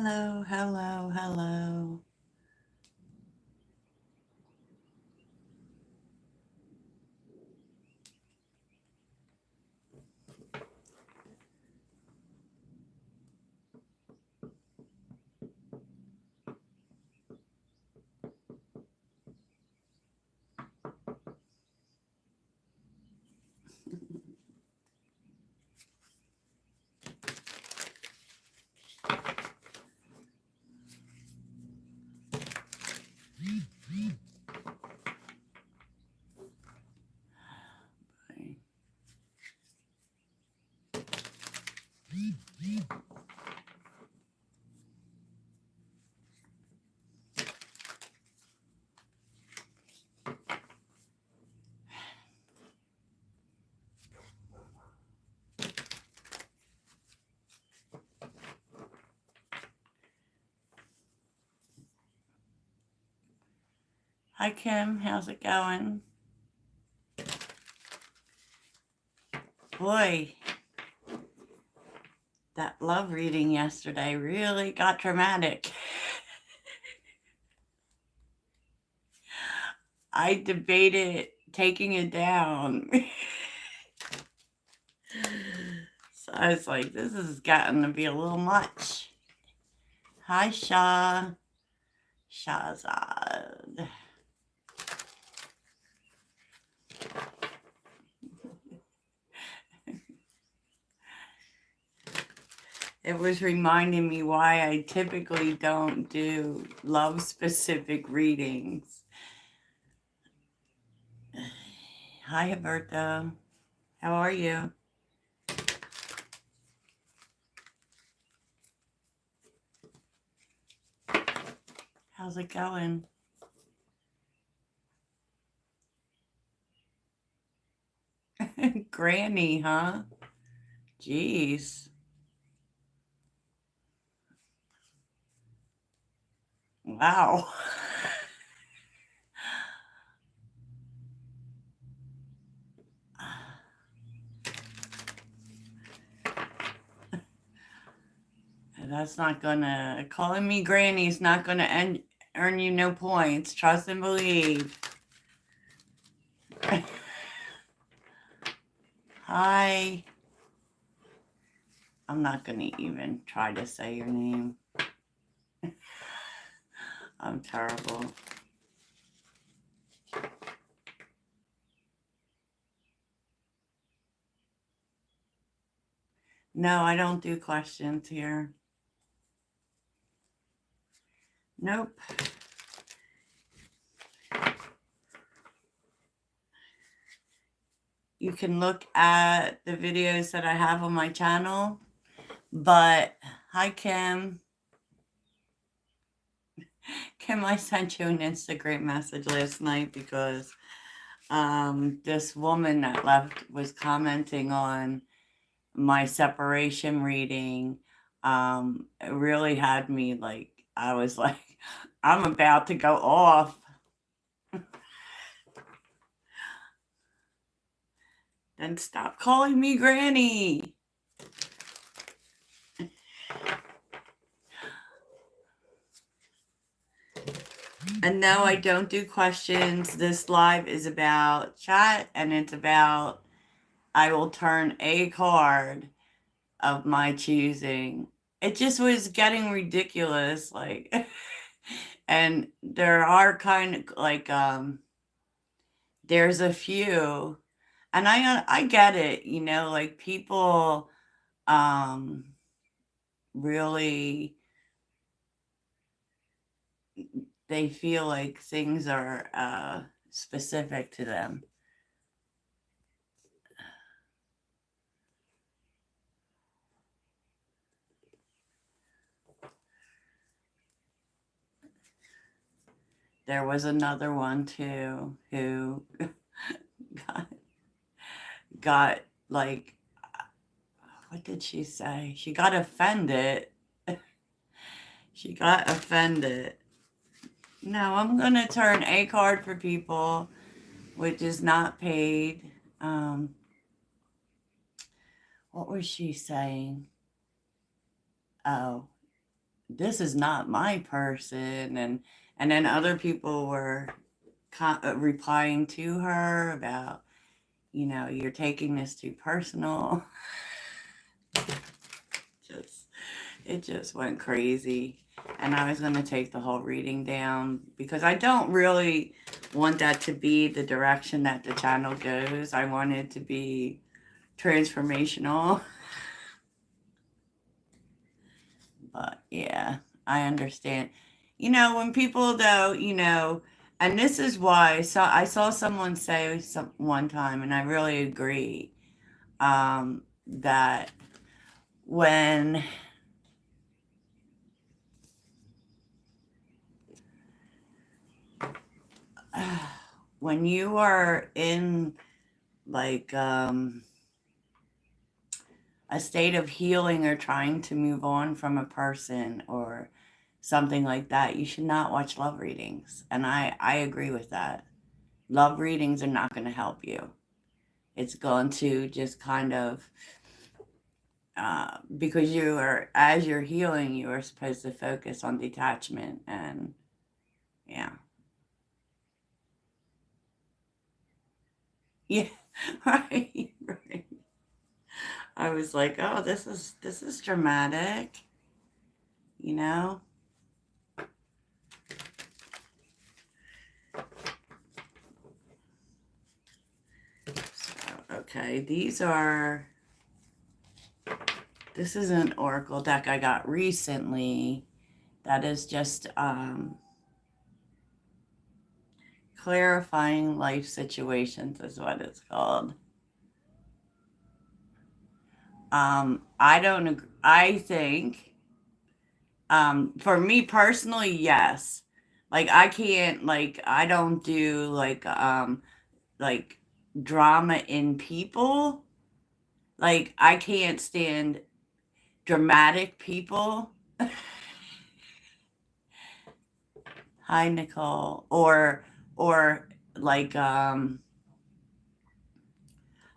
Hello, hello, hello. Hi, Kim. How's it going? Boy, that love reading yesterday really got dramatic. I debated taking it down. So I was like, this has gotten to be a little much. Hi, Shahzad. It was reminding me why I typically don't do love-specific readings. Hi, Roberto. How are you? How's it going? Granny, huh? Jeez. Wow. That's not gonna, calling me granny's not gonna earn you no points. Trust and believe. Hi. I'm not gonna even try to say your name. I'm terrible. No, I don't do questions here. Nope. You can look at the videos that I have on my channel, but hi, Kim. Kim, I sent you an Instagram message last night because this woman that left was commenting on my separation reading. It really had me like, I was like, I'm about to go off. Then stop calling me granny. And no, I don't do questions. This live is about chat, and it's about, I will turn a card of my choosing. It just was getting ridiculous, like, and there are kind of like, there's a few, and I get it, you know, like people, um, really, they feel like things are specific to them. There was another one too who got, got like, what did she say? She got offended. She got offended. No, I'm going to turn a card for people, which is not paid. What was she saying? Oh, this is not my person. And then other people were replying to her about, you're taking this too personal. just It just went crazy. And I was going to take the whole reading down because I don't really want that to be the direction that the channel goes. I want it to be transformational. But yeah, I understand. When people though, and this is why, so I saw someone say one time, and I really agree, that when when you are in like a state of healing or trying to move on from a person or something like that, you should not watch love readings. And I agree with that. Love readings are not going to help you. It's going to just kind of, because as you're healing, you are supposed to focus on detachment and, yeah. Yeah, right, right. I was like, oh, this is dramatic, you know? So, okay, this is an oracle deck I got recently that is just clarifying life situations is what it's called. I don't agree. I think, for me personally, yes. Like I can't, like I don't do like drama in people. Like I can't stand dramatic people. Hi, Nicole. Or like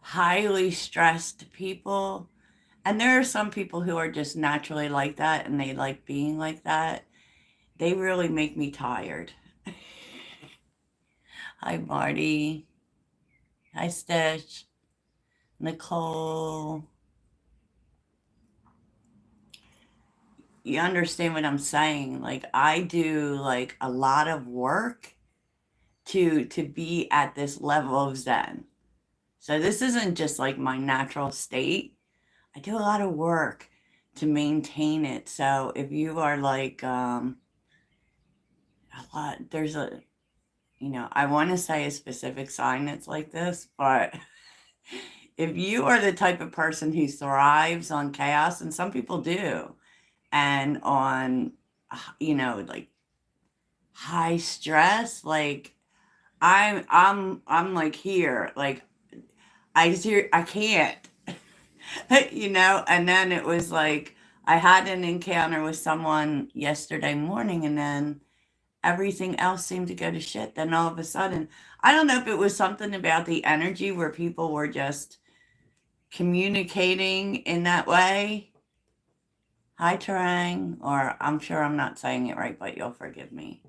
highly stressed people. And there are some people who are just naturally like that and they like being like that. They really make me tired. Hi, Marty. Hi, Stitch. Nicole. You understand what I'm saying? Like I do like a lot of work to be at this level of zen. So this isn't just like my natural state. I do a lot of work to maintain it. So if you are like a lot, there's a, I want to say a specific sign that's like this, but if you are the type of person who thrives on chaos, and some people do, and on, like high stress, like I'm like here, like I can't, and then it was like I had an encounter with someone yesterday morning and then everything else seemed to go to shit. Then all of a sudden, I don't know if it was something about the energy where people were just communicating in that way. Hi, Tarang, or I'm sure I'm not saying it right, but you'll forgive me.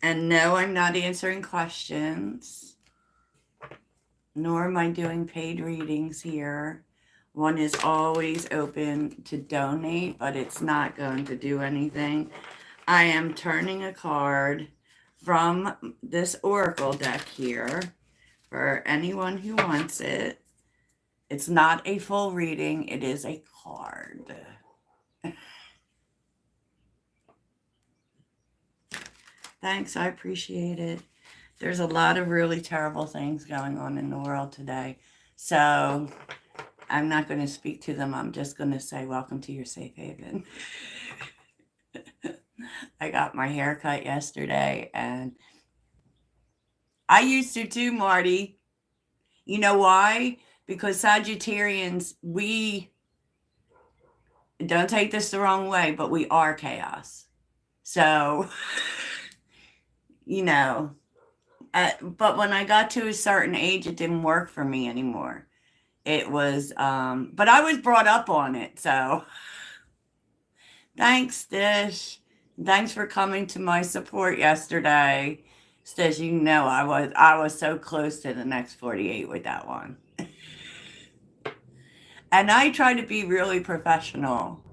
And no, I'm not answering questions, nor am I doing paid readings here. One is always open to donate, but it's not going to do anything. I am turning a card from this oracle deck here for anyone who wants it. It's not a full reading, it is a card. Thanks, I appreciate it. There's a lot of really terrible things going on in the world today. So I'm not going to speak to them. I'm just going to say, welcome to your safe haven. I got my hair cut yesterday and I used to too, Marty. You know why? Because Sagittarians, we don't take this the wrong way, but we are chaos. So, you know, but when I got to a certain age, it didn't work for me anymore. It was, but I was brought up on it. So Thanks, Stish. Thanks for coming to my support yesterday. Stish, you know I was so close to the next 48 with that one. And I try to be really professional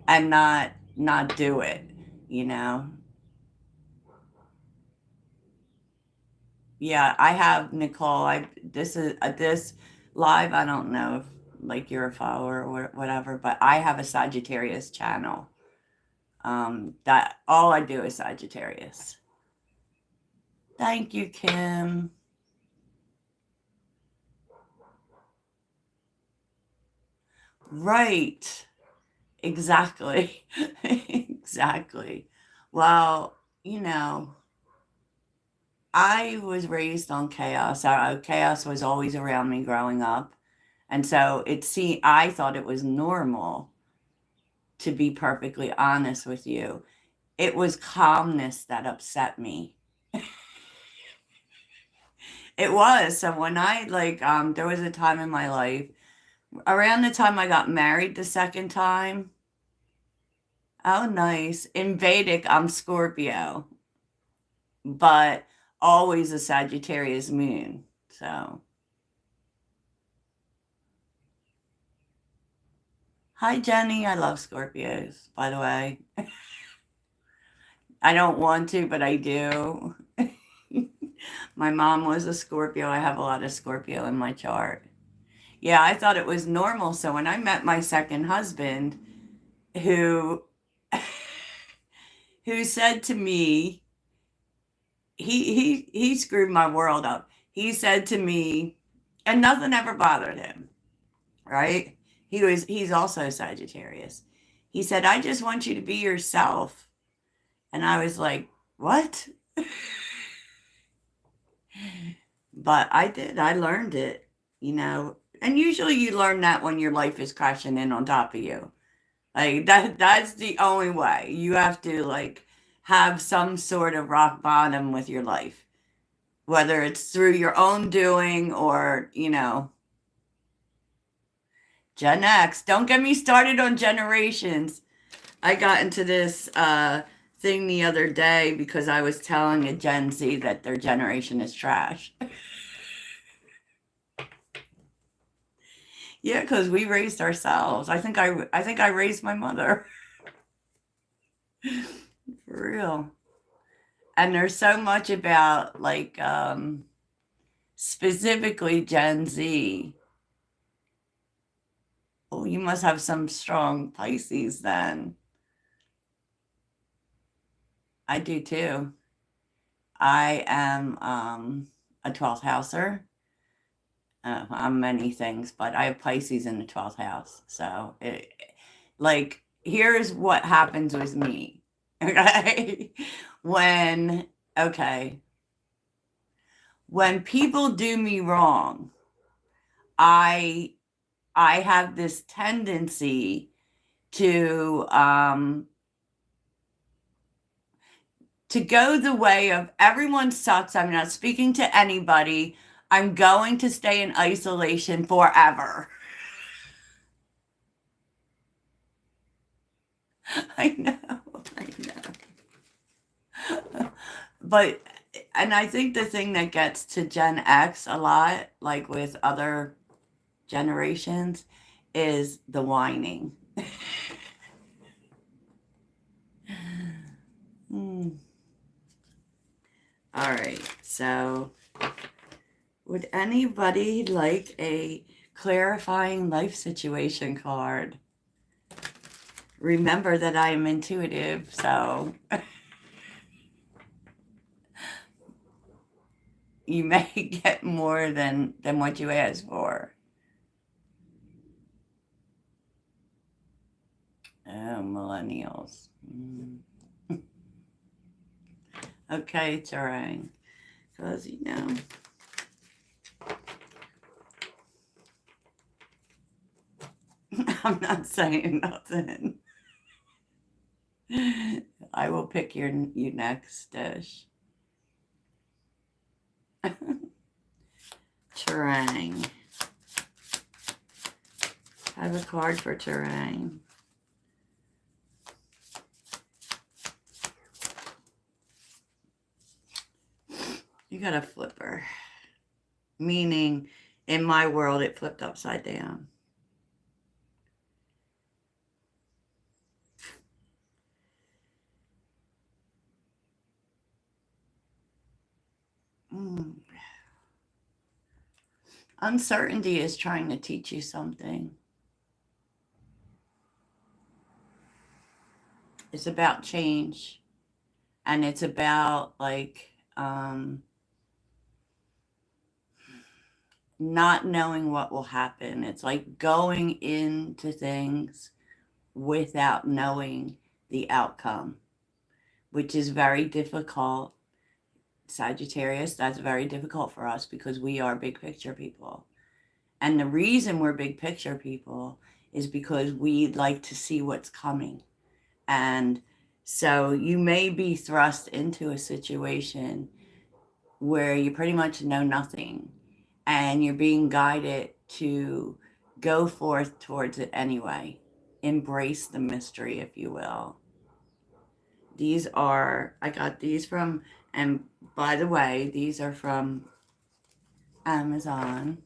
and not do it, you know. Yeah, I have Nicole. I this is this live. I don't know if like you're a follower or whatever, but I have a Sagittarius channel. That all I do is Sagittarius. Thank you, Kim. Right. Exactly. Exactly. Well, you know, I was raised on chaos. Chaos was always around me growing up. And so I thought it was normal, to be perfectly honest with you. It was calmness that upset me. It was. So when I there was a time in my life around the time I got married the second time. Oh, nice. In Vedic, I'm Scorpio, but always a Sagittarius moon. So, hi, Jenny. I love Scorpios, by the way. I don't want to, but I do. My mom was a Scorpio. I have a lot of Scorpio in my chart. Yeah, I thought it was normal. So when I met my second husband, who who said to me, he screwed my world up. He said to me, and nothing ever bothered him, right? He's also Sagittarius. He said, "I just want you to be yourself." And I was like, "What?" But I did. I learned it, you know. And usually you learn that when your life is crashing in on top of you. Like that's the only way. You have to like have some sort of rock bottom with your life, whether it's through your own doing or, Gen X. Don't get me started on generations. I got into this thing the other day because I was telling a Gen Z that their generation is trash. Yeah, because we raised ourselves. I think I raised my mother. For real. And there's so much about specifically Gen Z. Oh, you must have some strong Pisces then. I do too. I am a 12th houser. I'm many things, but I have Pisces in the 12th house. So, here's what happens with me. Okay. When, okay, when people do me wrong, I I have this tendency to to go the way of everyone sucks. I'm not speaking to anybody. I'm going to stay in isolation forever. I know, I know. But, and I think the thing that gets to Gen X a lot, like with other generations, is the whining. Hmm. All right, so would anybody like a clarifying life situation card? Remember that I am intuitive, so you may get more than what you asked for. Oh, millennials. Okay, terrain. Because, I'm not saying nothing. I will pick you next dish. Terrain. I have a card for terrain. You got a flipper. Meaning, in my world, it flipped upside down. Mm. Uncertainty is trying to teach you something. It's about change. And it's about like not knowing what will happen. It's like going into things without knowing the outcome, which is very difficult. Sagittarius, that's very difficult for us because we are big picture people. And the reason we're big picture people is because we like to see what's coming. And so you may be thrust into a situation where you pretty much know nothing and you're being guided to go forth towards it anyway. Embrace the mystery, if you will. I got these from, and by the way, these are from Amazon,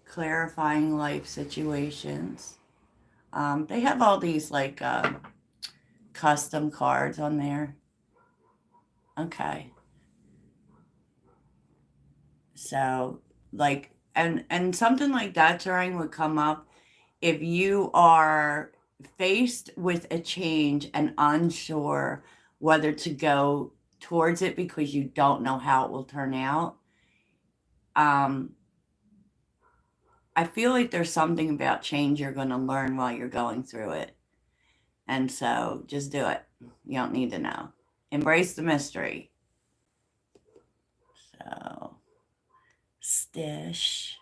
clarifying life situations. They have all these like custom cards on there. Okay. So like and something like that drawing would come up if you are faced with a change and unsure whether to go towards it because you don't know how it will turn out. Um, I feel like there's something about change you're going to learn while you're going through it. And so just do it. You don't need to know. Embrace the mystery. So, Stish.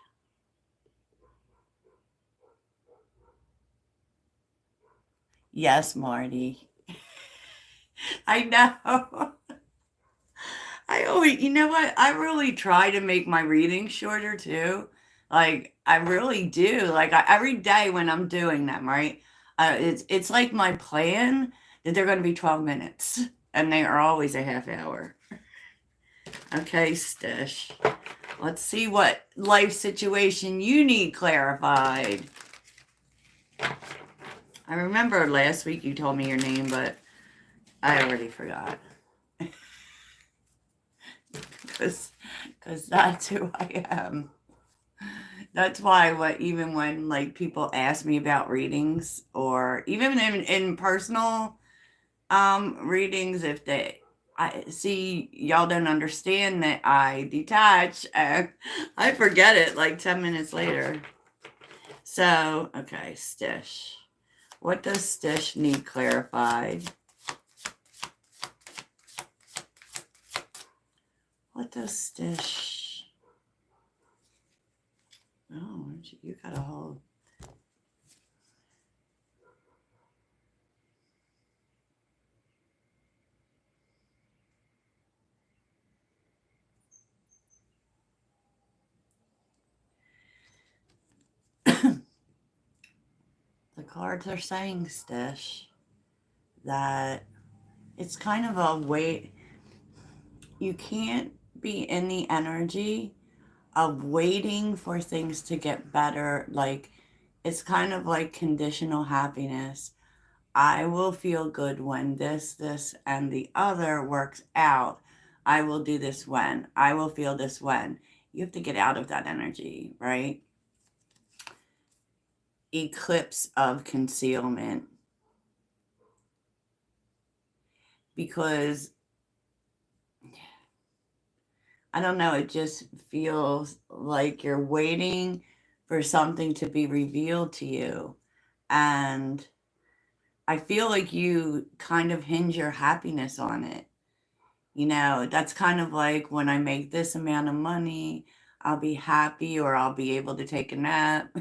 Yes, Marty. I know. I always, you know what? I really try to make my readings shorter too. Like I really do. Like every day when I'm doing them, right? It's like my plan that they're going to be 12 minutes, and they are always a half hour. Okay, Stish. Let's see what life situation you need clarified. I remember last week you told me your name, but I already forgot. Because that's who I am. That's why even when like people ask me about readings or even in personal readings, if they I see y'all don't understand that I detach, I forget it like 10 minutes later. So, okay, Stish. What does Stish need clarified? What does Stish? Oh, you got a whole. The cards are saying, Stish, that it's kind of a way. You can't be in the energy of waiting for things to get better. Like, it's kind of like conditional happiness. I will feel good when this, and the other works out. I will do this when. I will feel this when. You have to get out of that energy, right? Eclipse of concealment. Because I don't know, it just feels like you're waiting for something to be revealed to you. And I feel like you kind of hinge your happiness on it. You know, that's kind of like when I make this amount of money, I'll be happy or I'll be able to take a nap.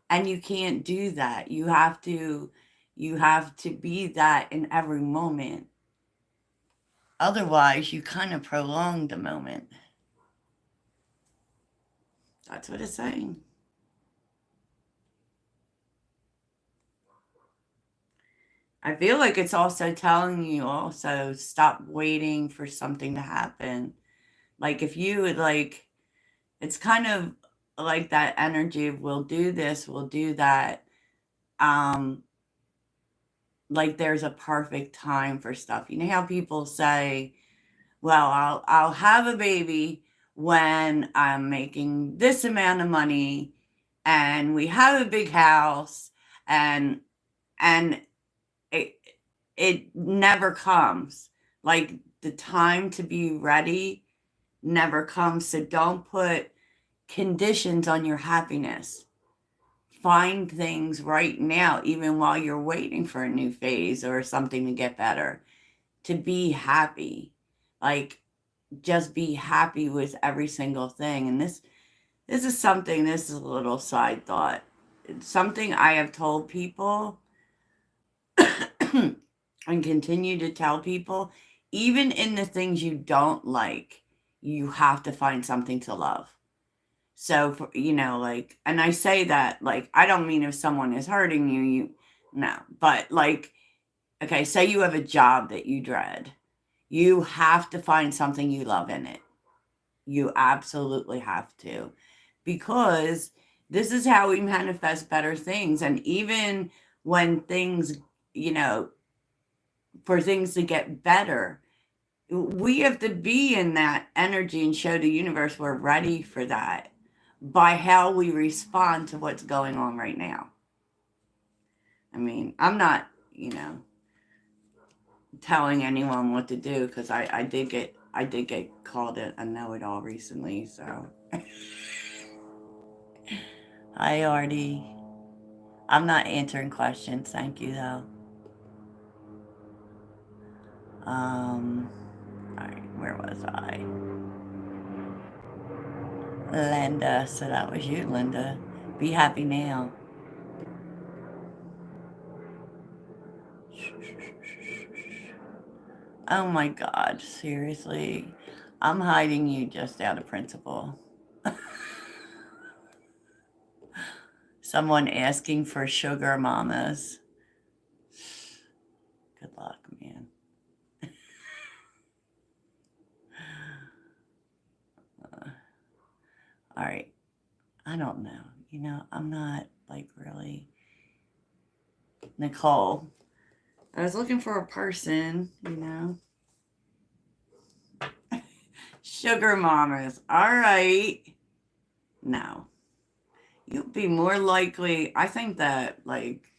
And you can't do that. You have to be that in every moment. Otherwise, you kind of prolong the moment. That's what it's saying. I feel like it's also telling you also stop waiting for something to happen. Like if you would like, it's kind of like that energy of we'll do this, we'll do that. Um, like there's a perfect time for stuff. You know how people say, well, I'll have a baby when I'm making this amount of money and we have a big house and and it it never comes. Like the time to be ready never comes. So don't put conditions on your happiness. Find things right now, even while you're waiting for a new phase or something to get better, to be happy. Like just be happy with every single thing. And this is something, this is a little side thought. It's something I have told people and continue to tell people, even in the things you don't like, you have to find something to love. So, for, like, and I say that, like, I don't mean if someone is hurting you, no, but like, okay, say you have a job that you dread. You have to find something you love in it. You absolutely have to, because this is how we manifest better things. And even when things, you know, for things to get better, we have to be in that energy and show the universe we're ready for that by how we respond to what's going on right now. I mean, I'm not, telling anyone what to do because I did get called a know-it-all recently, so I already I'm not answering questions, thank you though. All right, where was I? Linda, so that was you, Linda. Be happy now. Oh my God, seriously. I'm hiding you just out of principle. Someone asking for sugar mamas. Good luck, man. All right. I don't know. I'm not like really. Nicole. I was looking for a person. Sugar mamas. All right. No. You'd be more likely. I think that, like,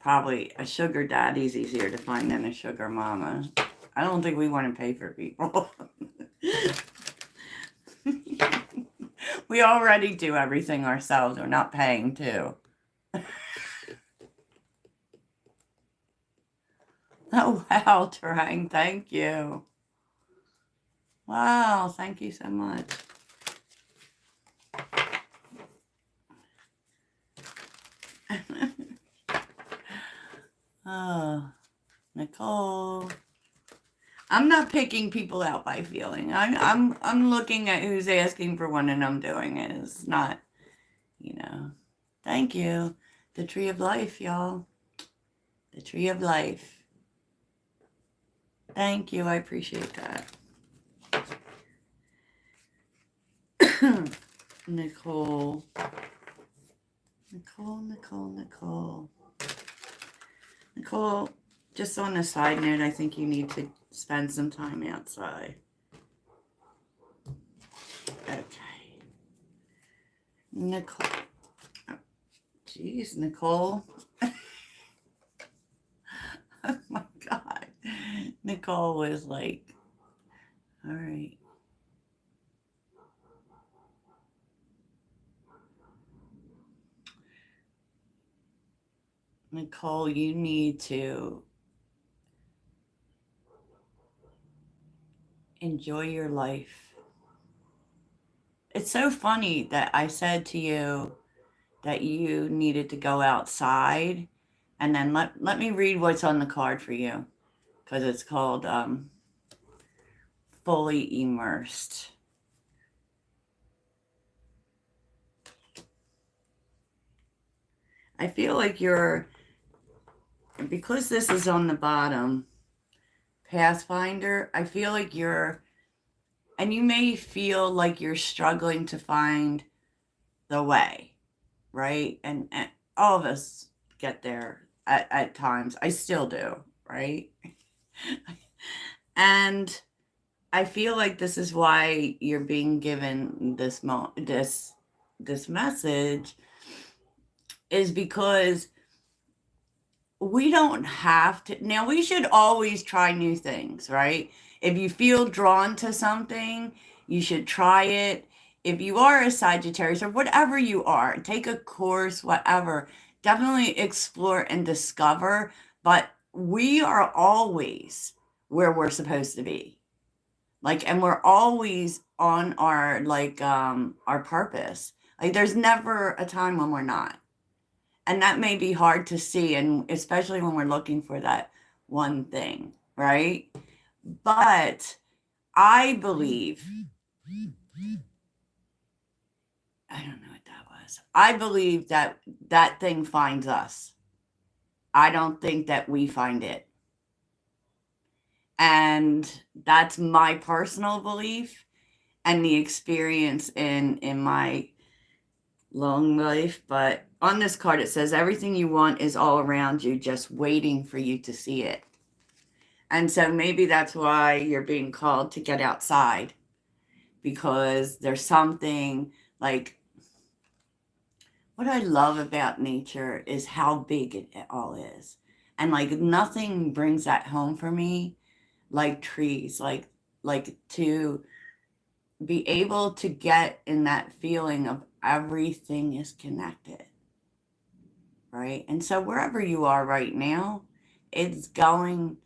probably a sugar daddy's easier to find than a sugar mama. I don't think we want to pay for people. We already do everything ourselves. We're not paying to. Oh, wow, Trang. Thank you. Wow, thank you so much. Oh, Nicole. I'm not picking people out by feeling. I'm looking at who's asking for one and I'm doing it. It's not, you know. Thank you. The tree of life, y'all. The tree of life. Thank you. I appreciate that. Nicole. Nicole, just on a side note, I think you need to spend some time outside. Okay. Nicole. Jeez, Nicole. Oh my God. Nicole was like, all right. Nicole, you need to enjoy your life. It's so funny that I said to you that you needed to go outside, and then let me read what's on the card for you, because it's called Fully Immersed. I feel like because this is on the bottom, Pathfinder, I feel like you're And you may feel like you're struggling to find the way, right? And all of us get there at times. I still do, right? And I feel like this is why you're being given this message, is because we don't have to. Now, we should always try new things, right? If you feel drawn to something, you should try it. If you are a Sagittarius or whatever you are, take a course, whatever, definitely explore and discover. But we are always where we're supposed to be. Like, and we're always on our purpose. Like, there's never a time when we're not. And that may be hard to see, and especially when we're looking for that one thing, right? But I believe, I don't know what that was. I believe that that thing finds us. I don't think that we find it. And that's my personal belief and the experience in my long life. But on this card, it says everything you want is all around you, just waiting for you to see it. And so maybe that's why you're being called to get outside, because there's something like, what I love about nature is how big it all is. And like nothing brings that home for me like trees, like to be able to get in that feeling of everything is connected, right? And so wherever you are right now, it's going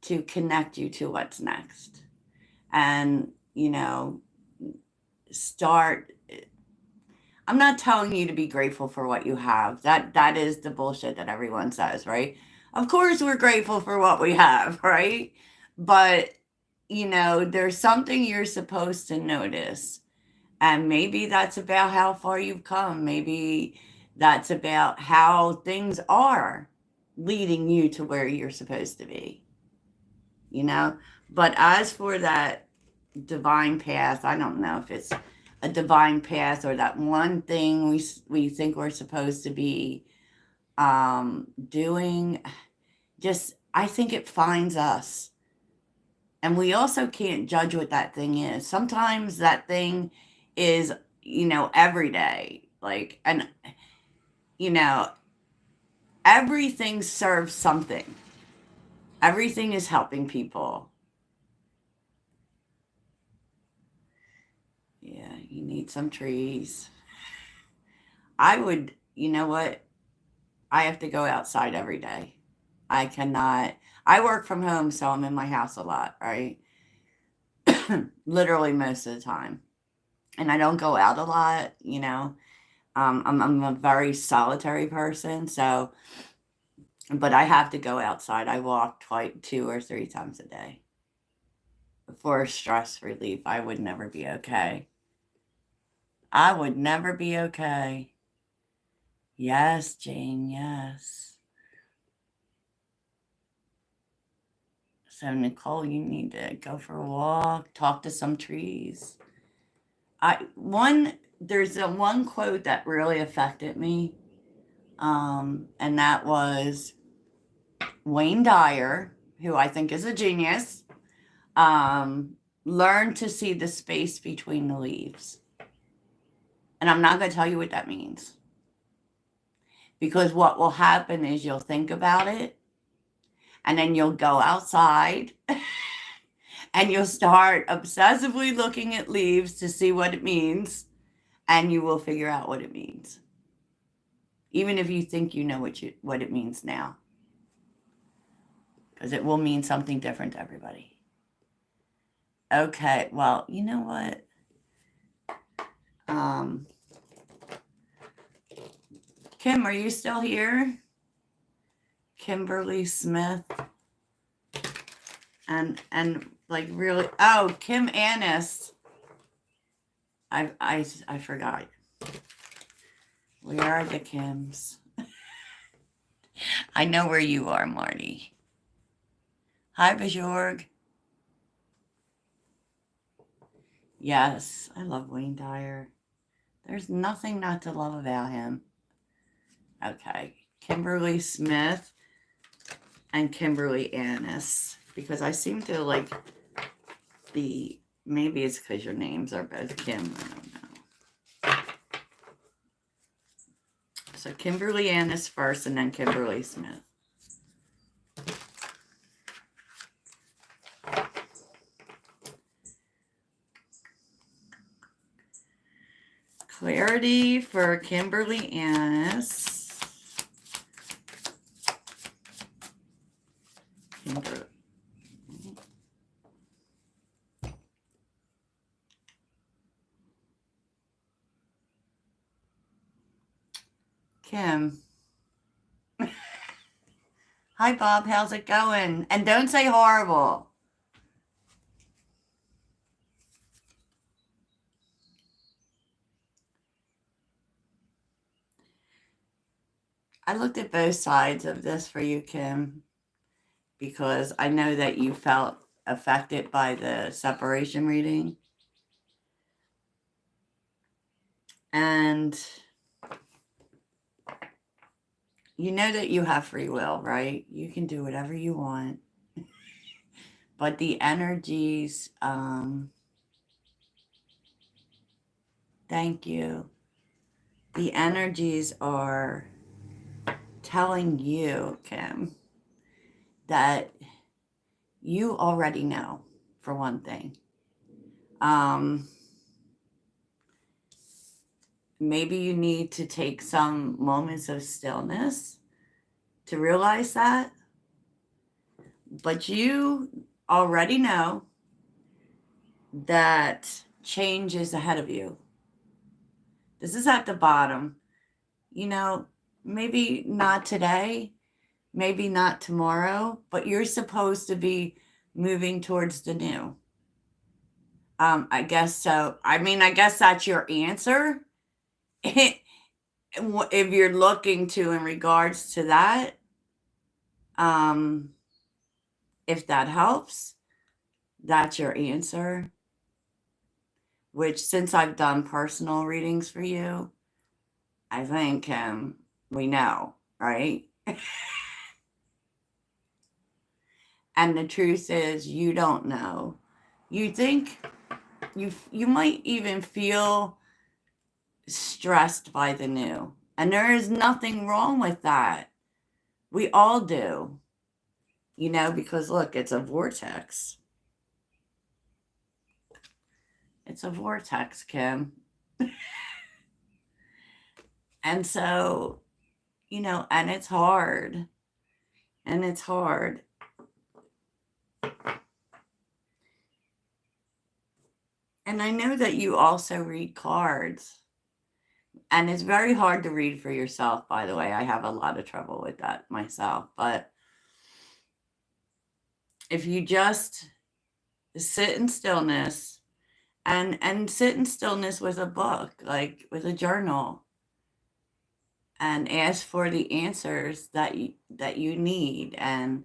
to connect you to what's next. And, start. I'm not telling you to be grateful for what you have. That is the bullshit that everyone says, right? Of course we're grateful for what we have, right? But, there's something you're supposed to notice. And maybe that's about how far you've come. Maybe that's about how things are leading you to where you're supposed to be, But as for that divine path, I don't know if it's a divine path or that one thing we think we're supposed to be doing. Just, I think it finds us. And we also can't judge what that thing is. Sometimes that thing is, every day. Like, and, you know, everything serves something. Everything is helping people. Yeah, you need some trees. I would, you know what? I have to go outside every day. I cannot. I work from home, so I'm in my house a lot, right? Literally most of the time. And I don't go out a lot. I'm a very solitary person, so, but I have to go outside. I walk 2 or 3 times a day for stress relief. I would never be okay. I would never be okay. Yes, Jane, yes. So, Nicole, you need to go for a walk, talk to some trees. There's one quote that really affected me, and that was Wayne Dyer, who I think is a genius. Learn to see the space between the leaves. And I'm not going to tell you what that means. Because what will happen is you'll think about it, and then you'll go outside, and you'll start obsessively looking at leaves to see what it means, and you will figure out what it means. Even if you think you know what it means now. Because it will mean something different to everybody. Okay, well, you know what? Kim, are you still here? Kimberly Smith. And like really, oh, Kim Annis. I forgot. Where are the Kims? I know where you are, Marty. Hi, Bajorg. Yes, I love Wayne Dyer. There's nothing not to love about him. Okay, Kimberly Smith and Kimberly Annis, because I seem to like the, maybe it's because your names are both Kim, I don't know. So Kimberly Annis first and then Kimberly Smith. Clarity for Kimberly Annis. Kim. Hi, Bob. How's it going? And don't say horrible. I looked at both sides of this for you, Kim, because I know that you felt affected by the separation reading. And you know that you have free will, right? You can do whatever you want. But the energies, thank you. The energies are telling you, Kim, that you already know, for one thing. Maybe you need to take some moments of stillness to realize that. But you already know that change is ahead of you. This is at the bottom. You know, maybe not today, maybe not tomorrow, but you're supposed to be moving towards the new. I guess so. I mean, I guess that's your answer. If you're looking to in regards to that, if that helps, that's your answer. Which, since I've done personal readings for you, I think we know, right? And the truth is, you don't know. You think you might even feel stressed by the new, and there is nothing wrong with that. We all do, you know, because look, it's a vortex. It's a vortex, Kim. And so, you know, and it's hard. And it's hard. And I know that you also read cards. And it's very hard to read for yourself, by the way. I have a lot of trouble with that myself. But if you just sit in stillness and sit in stillness with a book, like with a journal, and ask for the answers that you need. And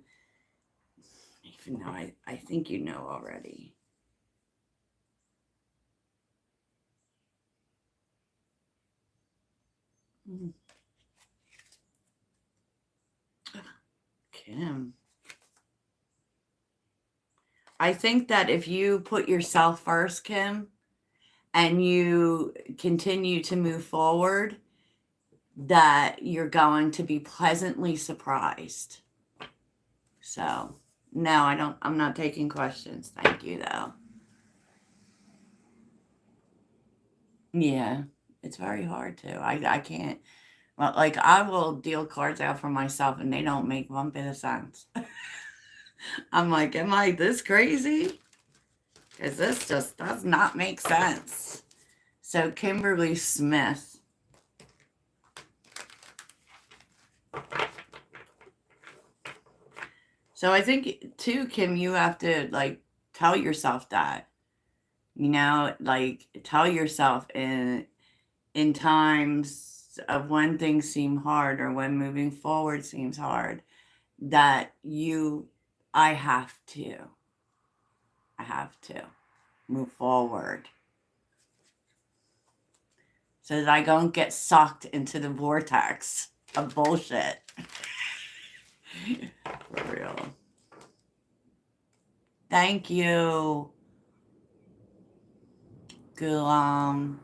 even though I think you know already. Kim. I think that if you put yourself first, Kim, and you continue to move forward, that you're going to be pleasantly surprised. So, no, I'm not taking questions. Thank you, though. Yeah, it's very hard to. I can't. Well, like, I will deal cards out for myself and they don't make one bit of sense. I'm like, am I this crazy? Because this just does not make sense. So, Kimberly Smith. So, I think, too, Kim, you have to, like, tell yourself that. You know, like, tell yourself in times of when things seem hard or when moving forward seems hard, that I have to move forward. so that I don't get sucked into the vortex of bullshit. For real. Thank you, Gulam.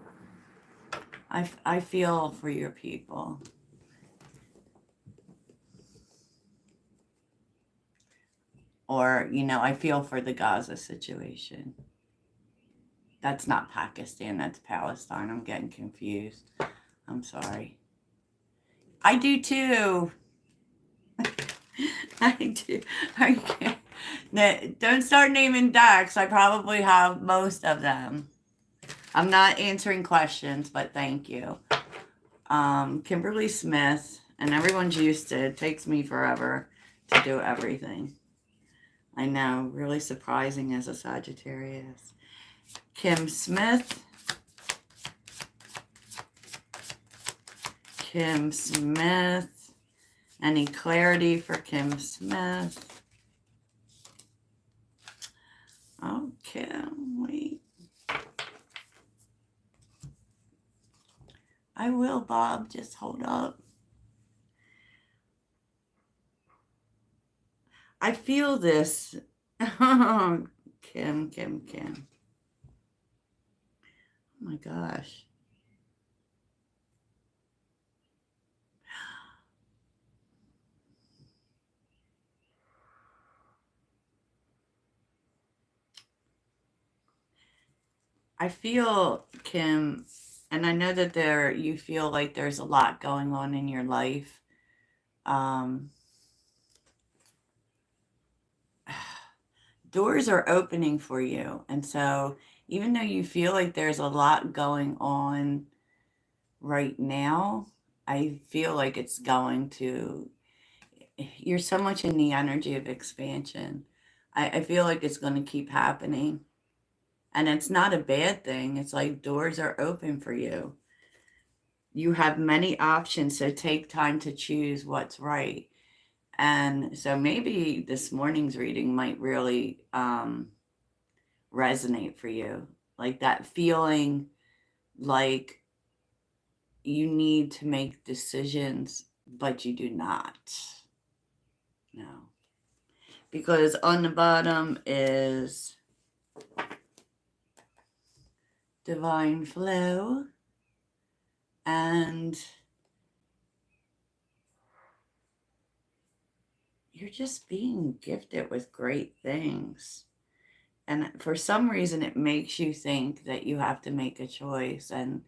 I feel for your people. Or, you know, I feel for the Gaza situation. That's not Pakistan, that's Palestine. I'm getting confused. I'm sorry. I do too. I do. Don't start naming decks. I probably have most of them. I'm not answering questions, but thank you. Kimberly Smith, and everyone's used to it. It takes me forever to do everything. I know, really surprising as a Sagittarius. Kim Smith. Kim Smith. Any clarity for Kim Smith? Oh, Kim, wait. I will, Bob. Just hold up. I feel this. Kim. Oh my gosh. I feel, Kim, and I know that you feel like there's a lot going on in your life. Doors are opening for you. And so even though you feel like there's a lot going on right now, I feel like it's going to, you're so much in the energy of expansion. I feel like it's going to keep happening. And it's not a bad thing. It's like doors are open for you. You have many options, so take time to choose what's right. And so maybe this morning's reading might really resonate for you. Like that feeling like you need to make decisions, but you do not. No. Because on the bottom is divine flow, and you're just being gifted with great things. And for some reason, it makes you think that you have to make a choice, and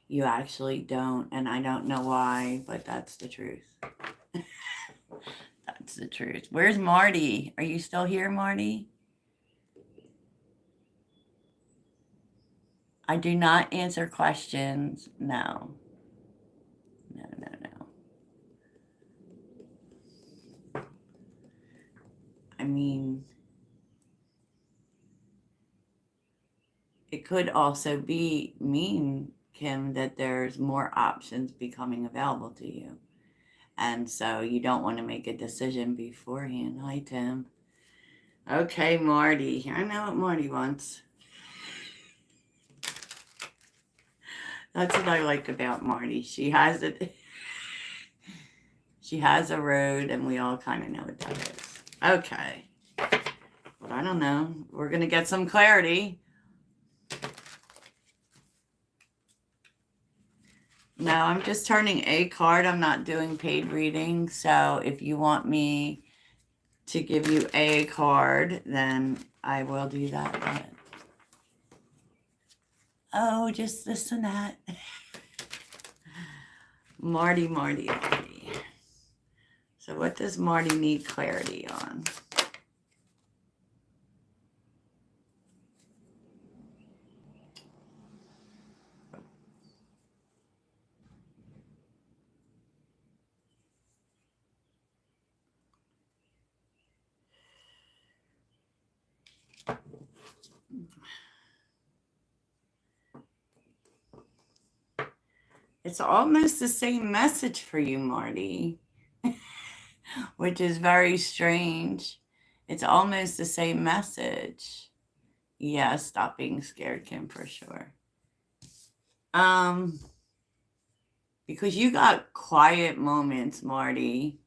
you actually don't. And I don't know why, but that's the truth. That's the truth. Where's Marty? Are you still here, Marty? I do not answer questions. No. I mean, it could also mean, Kim, that there's more options becoming available to you. And so you don't want to make a decision beforehand. Hi, Tim. Okay, Marty. I know what Marty wants. That's what I like about Marty. She has it. She has a road, and we all kind of know what that is. Okay. But I don't know. We're going to get some clarity. No, I'm just turning a card. I'm not doing paid reading. So if you want me to give you a card, then I will do that. But oh, just this and that. Marty. So what does Marty need clarity on? It's almost the same message for you, Marty, which is very strange. It's almost the same message. Yeah, stop being scared, Kim, for sure. because you got quiet moments, Marty.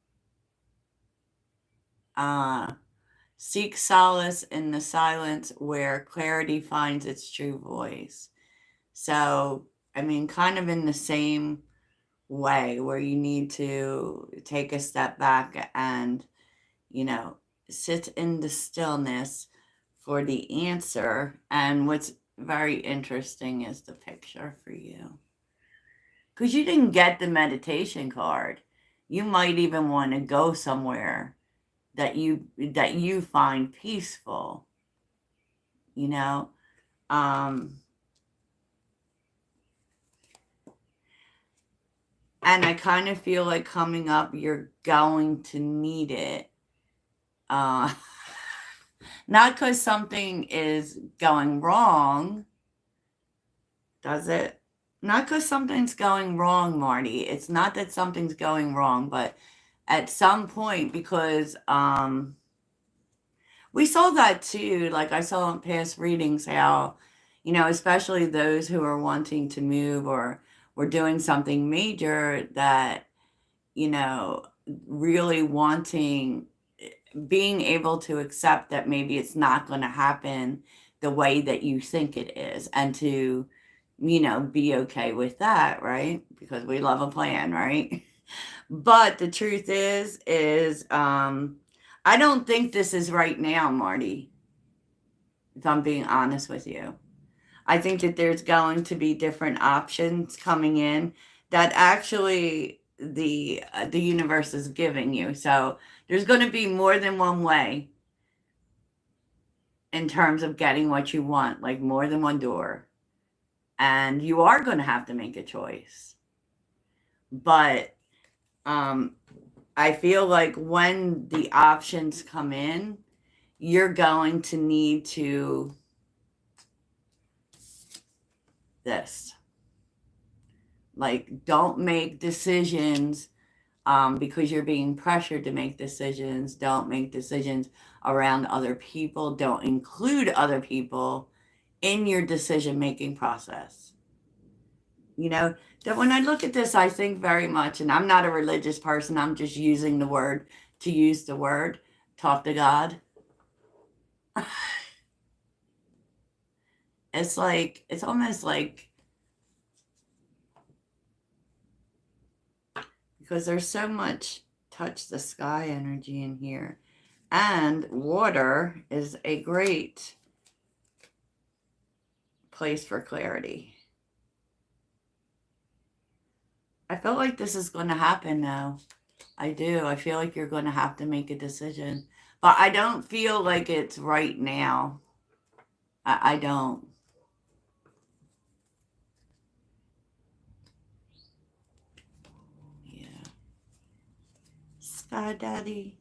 Seek solace in the silence where clarity finds its true voice. So, I mean, kind of in the same way where you need to take a step back and, you know, sit in the stillness for the answer. And what's very interesting is the picture for you. Because you didn't get the meditation card. You might even want to go somewhere that you find peaceful, you know. And I kind of feel like coming up, you're going to need it. Not because something is going wrong, does it? Not because something's going wrong, Marty. It's not that something's going wrong, but at some point, because we saw that too. Like I saw in past readings how, you know, especially those who are wanting to move or were doing something major that, you know, really wanting, being able to accept that maybe it's not going to happen the way that you think it is, and to, you know, be okay with that, right? Because we love a plan, right? But the truth is, I don't think this is right now, Marty, if I'm being honest with you. I think that there's going to be different options coming in that actually the universe is giving you. So there's going to be more than one way in terms of getting what you want, like more than one door. And you are going to have to make a choice. But I feel like when the options come in, you're going to need to this. Like, don't make decisions because you're being pressured to make decisions. Don't make decisions around other people. Don't include other people in your decision-making process. You know, that when I look at this, I think very much, and I'm not a religious person, I'm just using the word to use the word, talk to God. It's like, it's almost like, because there's so much touch the sky energy in here. And water is a great place for clarity. I feel like this is going to happen now. I do. I feel like you're going to have to make a decision. But I don't feel like it's right now. I don't. Yeah. Sky Daddy.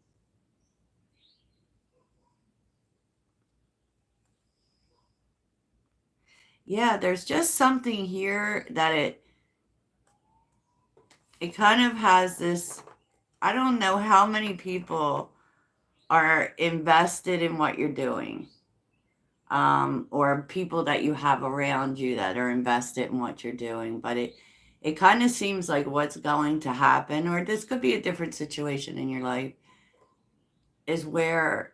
Yeah, there's just something here that it kind of has this, I don't know how many people are invested in what you're doing. Or people that you have around you that are invested in what you're doing. But it kind of seems like what's going to happen, or this could be a different situation in your life, is where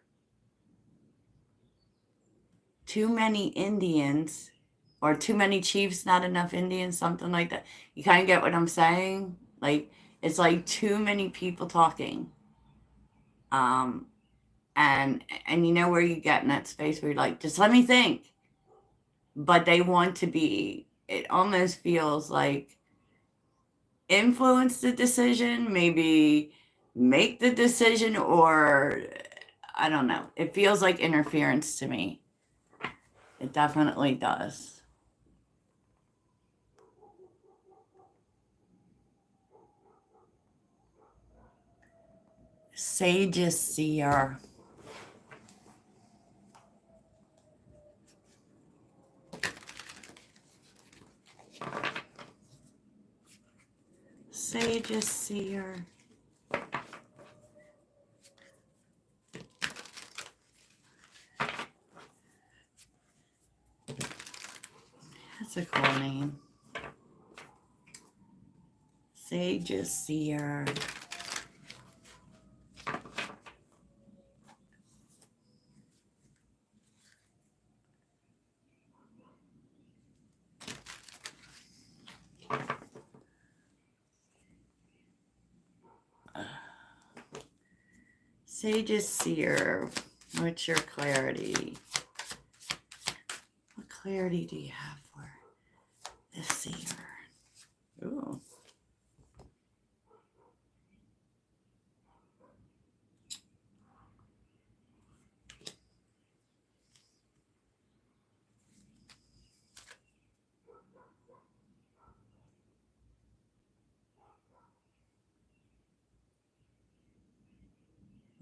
too many Indians or too many chiefs, not enough Indians, something like that. You kind of get what I'm saying? Like, it's like too many people talking. Um, and you know where you get in that space where you're like, just let me think. But they want to be, it almost feels like, influence the decision, maybe make the decision, or I don't know. It feels like interference to me. It definitely does. Sage's seer. Sage's seer. That's a cool name. Sage Seer. Sage Seer. What's your clarity? What clarity do you have for the seer? Ooh.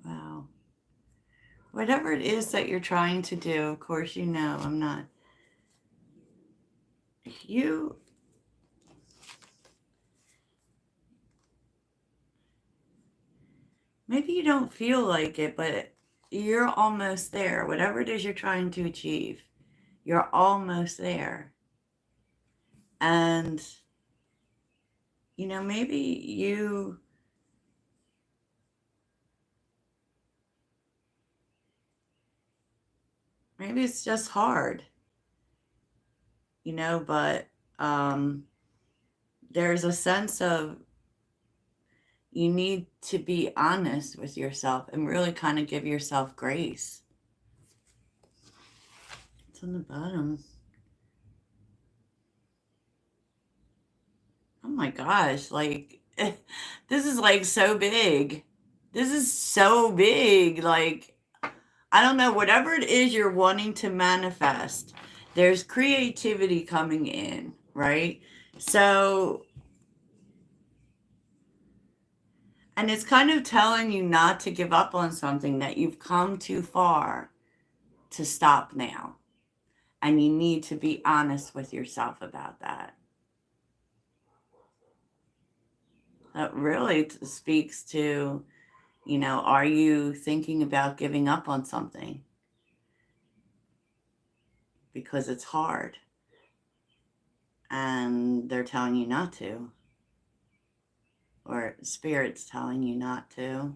Wow. Whatever it is that you're trying to do, of course, you know, I'm not. Maybe you don't feel like it, but you're almost there. Whatever it is you're trying to achieve, you're almost there. And, you know, maybe it's just hard, you know, but there's a sense of you need to be honest with yourself and really kind of give yourself grace. It's on the bottom. Oh my gosh, like, this is like so big. This is so big. Like, I don't know, whatever it is you're wanting to manifest, there's creativity coming in, right? So, and it's kind of telling you not to give up on something, that you've come too far to stop now. And you need to be honest with yourself about that. That really speaks to, you know, are you thinking about giving up on something? Because it's hard. And they're telling you not to. Or Spirit's telling you not to.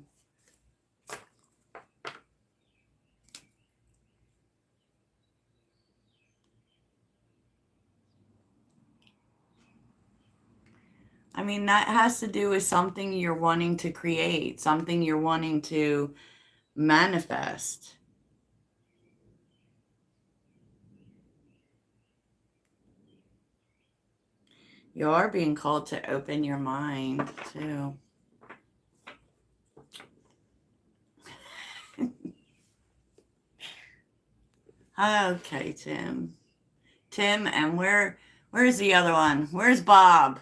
I mean, that has to do with something you're wanting to create, something you're wanting to manifest. You are being called to open your mind, too. Okay, Tim. Tim, and where's the other one? Where's Bob?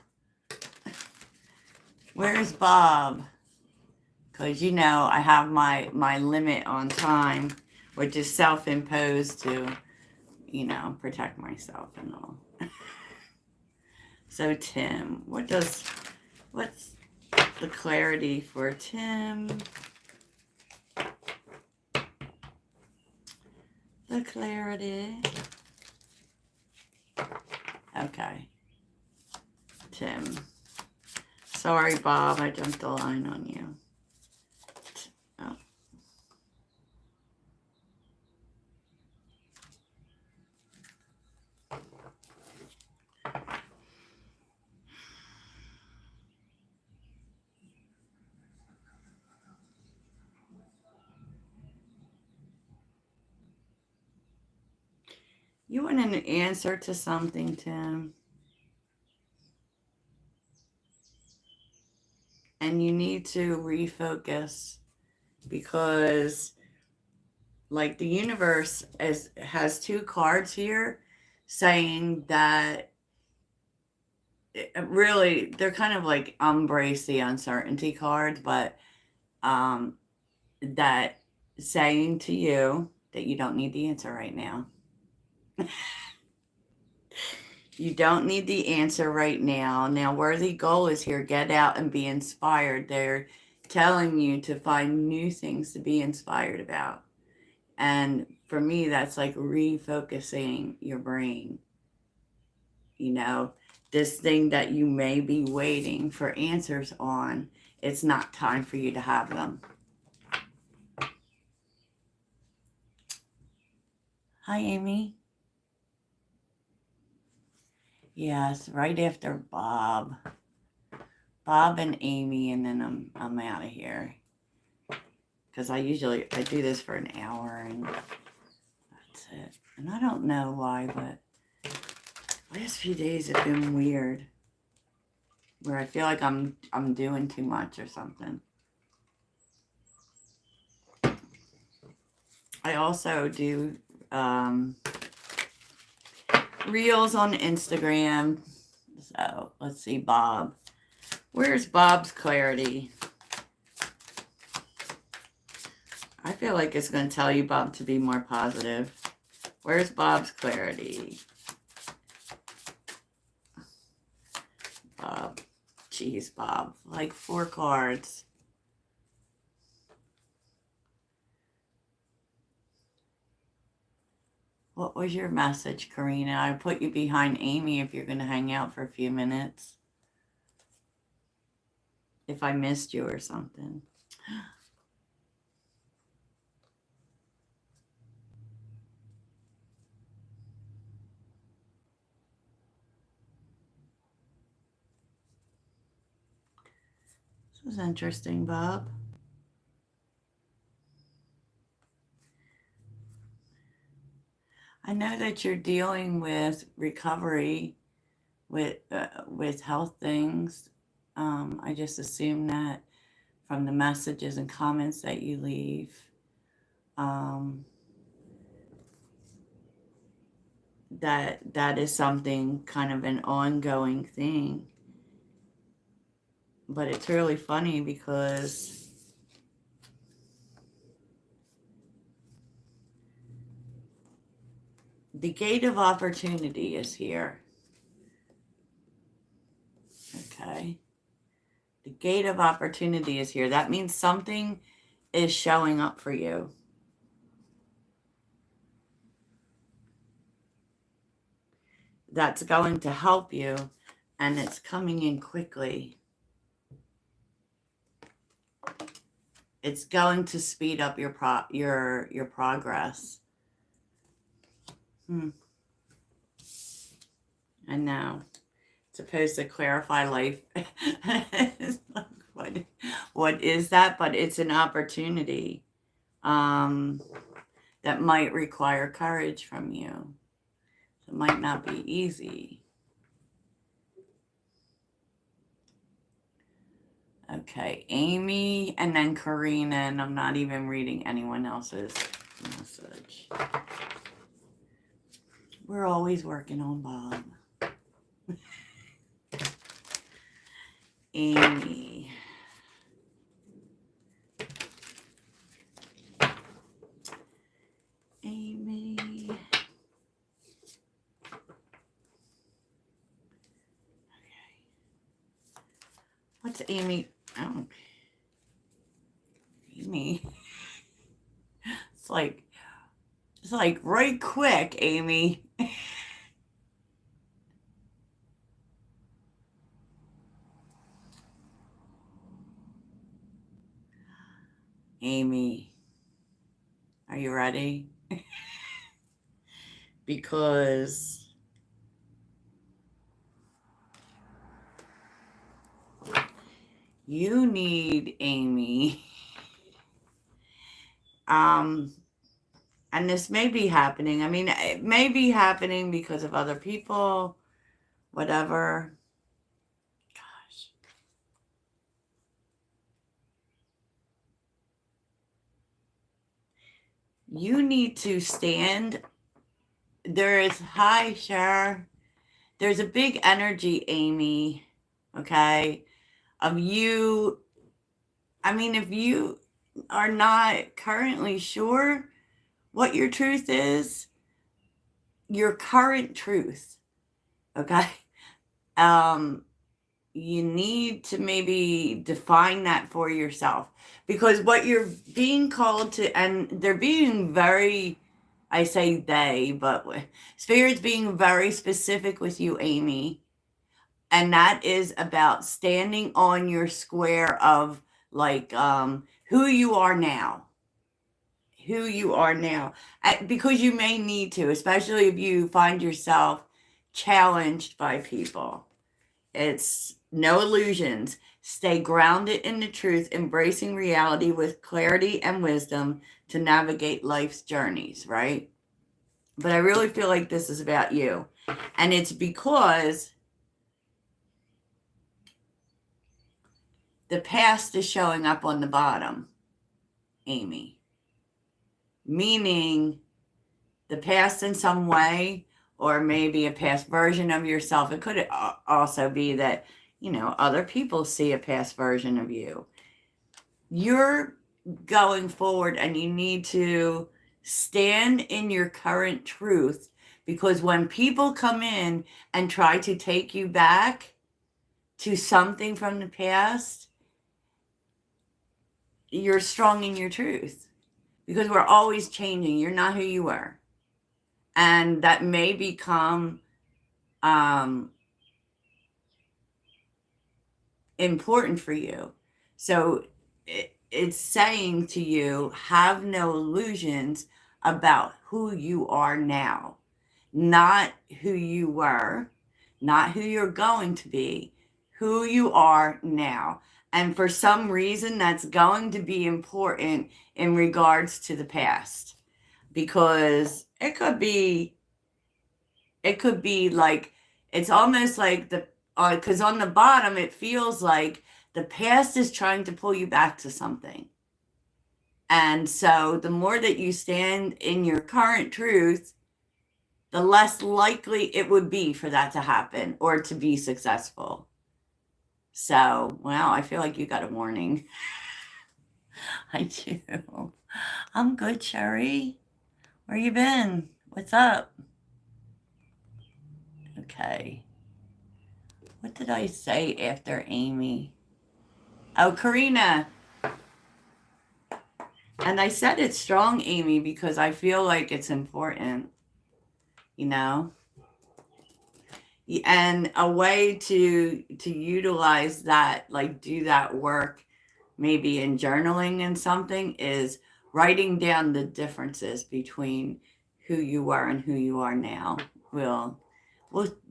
Where's Bob? Because, you know, I have my limit on time, which is self-imposed to, you know, protect myself and all. So, Tim, what's the clarity for Tim? The clarity. Okay. Tim. Sorry, Bob, I jumped the line on you. Oh. You want an answer to something, Tim? And you need to refocus, because like the universe has two cards here saying that really they're kind of like embrace the uncertainty cards, but that saying to you that you don't need the answer right now. You don't need the answer right now. Now, worthy goal is here. Get out and be inspired. They're telling you to find new things to be inspired about. And for me, that's like refocusing your brain. You know, this thing that you may be waiting for answers on, it's not time for you to have them. Hi, Amy. Yes, right after Bob. Bob and Amy, and then I'm out of here. Because I do this for an hour, and that's it. And I don't know why, but last few days have been weird, where I feel like I'm doing too much or something. I also do reels on Instagram. So let's see, Bob. Where's Bob's clarity? I feel like it's going to tell you, Bob, to be more positive. Where's Bob's clarity? Bob. Jeez, Bob. Like 4 cards. What was your message, Karina? I put you behind Amy if you're going to hang out for a few minutes. If I missed you or something. This was interesting, Bob. I know that you're dealing with recovery, with health things. I just assume that from the messages and comments that you leave. That is something kind of an ongoing thing. But it's really funny because the gate of opportunity is here. Okay. The gate of opportunity is here. That means something is showing up for you. That's going to help you, and it's coming in quickly. It's going to speed up your progress. I know. It's supposed to clarify life. What is that? But it's an opportunity that might require courage from you. It might not be easy. Okay, Amy, and then Karina, and I'm not even reading anyone else's message. We're always working on Bob. Amy. Amy. Okay. What's Amy? Oh. Amy. It's like right quick, Amy. Amy, are you ready? Because you need Amy. And this may be happening. I mean, it may be happening because of other people, whatever. Gosh. You need to stand. Hi, Cher. There's a big energy, Amy, okay, of you. I mean, if you are not currently sure what your truth is, your current truth, okay, you need to maybe define that for yourself, because what you're being called to, and they're being very, I say they, but Spirit's being very specific with you, Amy, And that is about standing on your square of like who you are now. Who you are now. Because you may need to, especially if you find yourself challenged by people. It's no illusions. Stay grounded in the truth, embracing reality with clarity and wisdom to navigate life's journeys, right? But I really feel like this is about you. And it's because the past is showing up on the bottom, Amy. Meaning the past in some way, or maybe a past version of yourself. It could also be that, other people see a past version of you. You're going forward and you need to stand in your current truth, because when people come in and try to take you back to something from the past, you're strong in your truth, because we're always changing. You're not who you were. And that may become important for you. So it's saying to you, have no illusions about who you are now, not who you were, not who you're going to be, who you are now. And for some reason, that's going to be important in regards to the past, because it could be like, it's almost like because on the bottom, it feels like the past is trying to pull you back to something. And so the more that you stand in your current truth, the less likely it would be for that to happen or to be successful. So, wow, I feel like you got a warning. I do. I'm good, Sherry. Where you been? What's up? Okay. What did I say after Amy? Oh, Karina. And I said it's strong, Amy, because I feel like it's important, And a way to utilize that, like do that work, maybe in journaling and something, is writing down the differences between who you were and who you are now. Will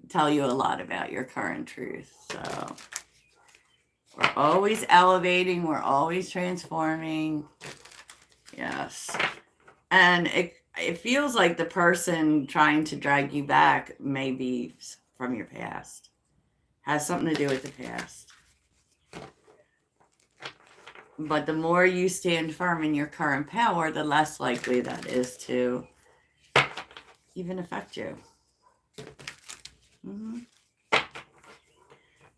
tell you a lot about your current truth. So we're always elevating, we're always transforming. Yes. And it feels like the person trying to drag you back may be from your past. Has something to do with the past. But the more you stand firm in your current power, the less likely that is to even affect you. Mm-hmm.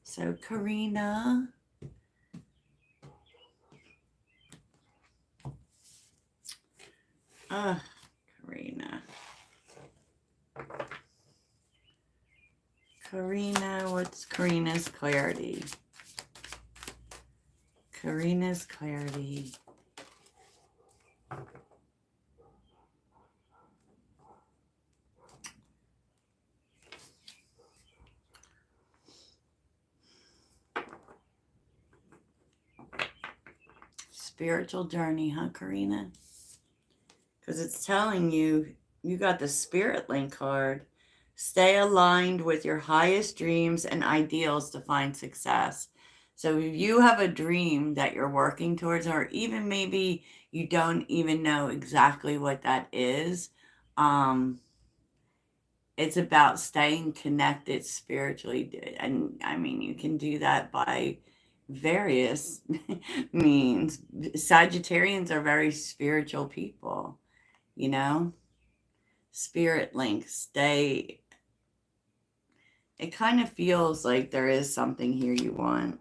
So, Karina. Karina. Karina, what's Karina's clarity? Karina's clarity. Spiritual journey, huh, Karina? Because it's telling you, you got the Spirit Link card. Stay aligned with your highest dreams and ideals to find success. So if you have a dream that you're working towards, or even maybe you don't even know exactly what that is, it's about staying connected spiritually. And I mean, you can do that by various means. Sagittarians are very spiritual people, Spirit links. It kind of feels like there is something here you want.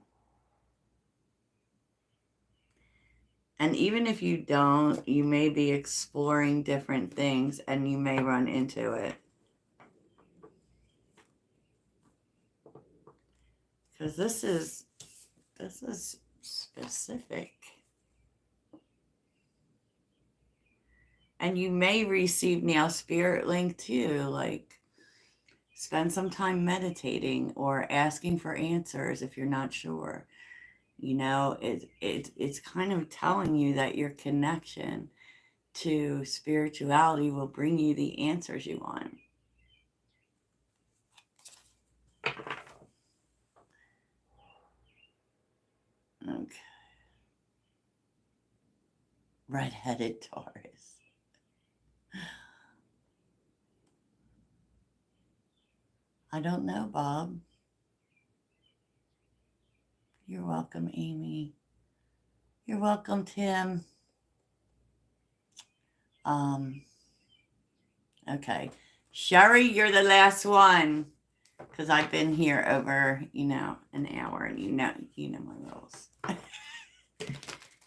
And even if you don't, you may be exploring different things and you may run into it. Because this is specific. And you may receive now Spirit Link too, like spend some time meditating or asking for answers if you're not sure. You know, it's kind of telling you that your connection to spirituality will bring you the answers you want. Okay. Red-headed Taurus. I don't know, Bob. You're welcome, Amy. You're welcome, Tim. Okay. Sherry, you're the last one. Because I've been here over, an hour, and you know my rules.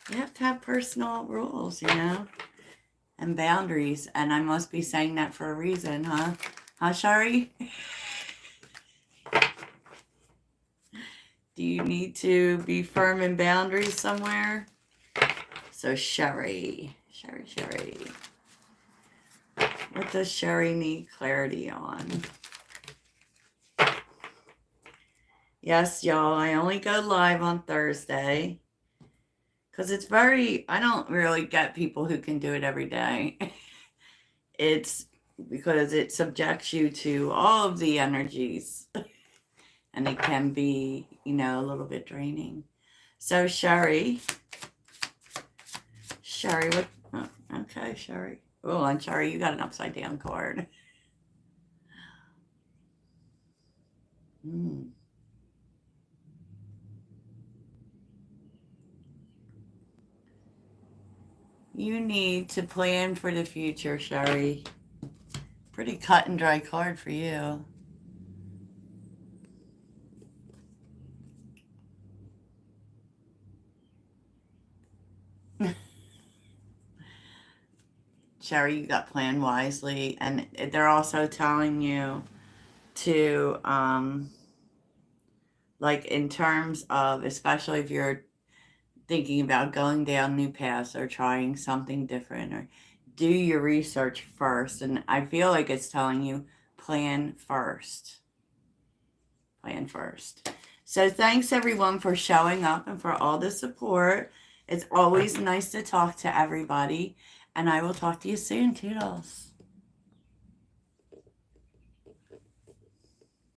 You have to have personal rules, and boundaries. And I must be saying that for a reason, huh? Huh, Sherry? Do you need to be firm in boundaries somewhere? So Sherry. What does Sherry need clarity on? Yes, y'all, I only go live on Thursday. Because it's I don't really get people who can do it every day. It's because it subjects you to all of the energies. And it can be, a little bit draining. So Sherry, what? Oh, okay, Sherry. Oh, and Sherry, you got an upside down card. You need to plan for the future, Sherry. Pretty cut and dry card for you. Sherry, you got planned wisely. And they're also telling you to, like in terms of, especially if you're thinking about going down new paths or trying something different, or do your research first. And I feel like it's telling you plan first. Plan first. So thanks everyone for showing up and for all the support. It's always nice to talk to everybody. And I will talk to you soon. Toodles.